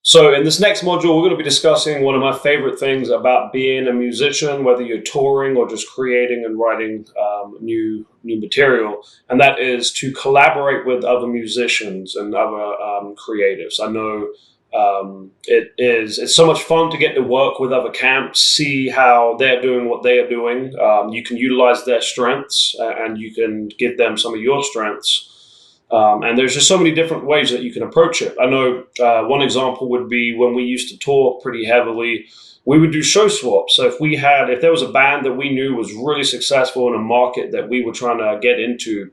So in this next module, we're going to be discussing one of my favorite things about being a musician, whether you're touring or just creating and writing new material, and that is to collaborate with other musicians and other creatives. I know it's so much fun to get to work with other camps, see how they're doing what they are doing. You can utilize their strengths and you can give them some of your strengths. And there's just so many different ways that you can approach it. I know one example would be when we used to tour pretty heavily, we would do show swaps. So if there was a band that we knew was really successful in a market that we were trying to get into,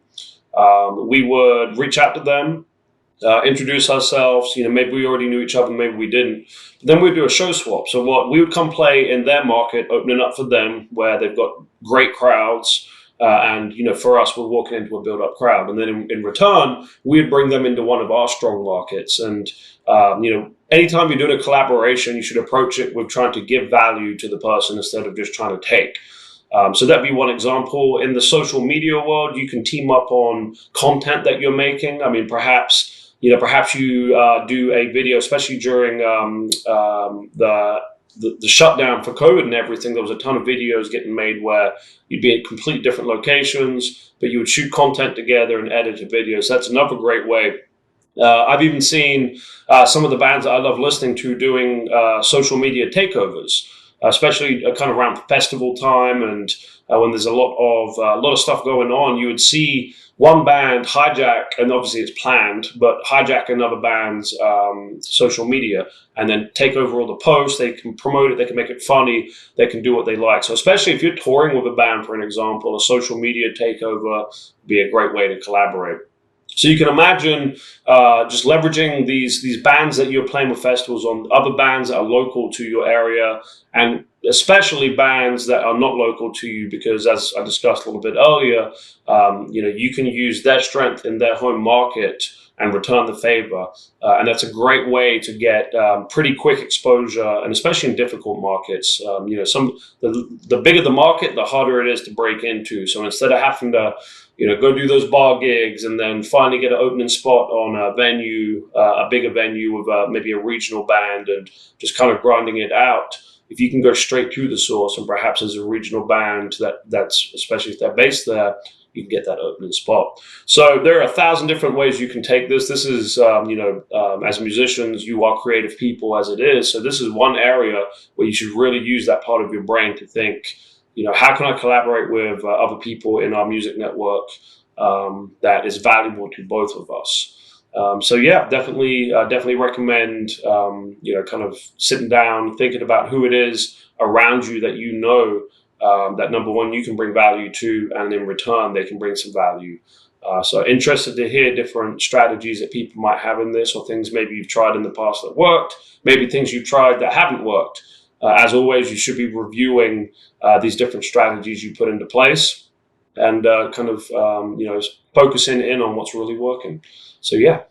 we would reach out to them, introduce ourselves. Maybe we already knew each other, maybe we didn't. But then we'd do a show swap. So we would come play in their market, opening up for them where they've got great crowds. And for us, we're walking into a build-up crowd, and then in return, we'd bring them into one of our strong markets. And anytime you're doing a collaboration, you should approach it with trying to give value to the person instead of just trying to take. So that'd be one example. In the social media world, you can team up on content that you're making. I mean, perhaps you do a video, especially during the shutdown for COVID and everything. There was a ton of videos getting made where you'd be at completely different locations, but you would shoot content together and edit a video. So that's another great way. I've even seen some of the bands that I love listening to doing social media takeovers, especially kind of around festival time and when there's a lot of stuff going on. You would see one band hijack, and obviously it's planned, but hijack another band's social media and then take over all the posts. They can promote it, they can make it funny, they can do what they like. So especially if you're touring with a band, for an example, a social media takeover would be a great way to collaborate. So you can imagine just leveraging these bands that you're playing with festivals on, other bands that are local to your area, and especially bands that are not local to you, because as I discussed a little bit earlier, you can use their strength in their home market and return the favor. And that's a great way to get pretty quick exposure, and especially in difficult markets. The bigger the market, the harder it is to break into. So instead of having to go do those bar gigs and then finally get an opening spot on a venue, a bigger venue with maybe a regional band, and just kind of grinding it out. If you can go straight to the source, and perhaps as a regional band that's especially if they're based there, you can get that opening spot. So there are 1,000 different ways you can take this. This is, as musicians, you are creative people as it is. So this is one area where you should really use that part of your brain to think, how can I collaborate with other people in our music network that is valuable to both of us? Definitely recommend, kind of sitting down, thinking about who it is around you that that number one, you can bring value to, and in return, they can bring some value. So interested to hear different strategies that people might have in this, or things maybe you've tried in the past that worked, maybe things you've tried that haven't worked. As always, you should be reviewing these different strategies you put into place and focusing in on what's really working. So yeah,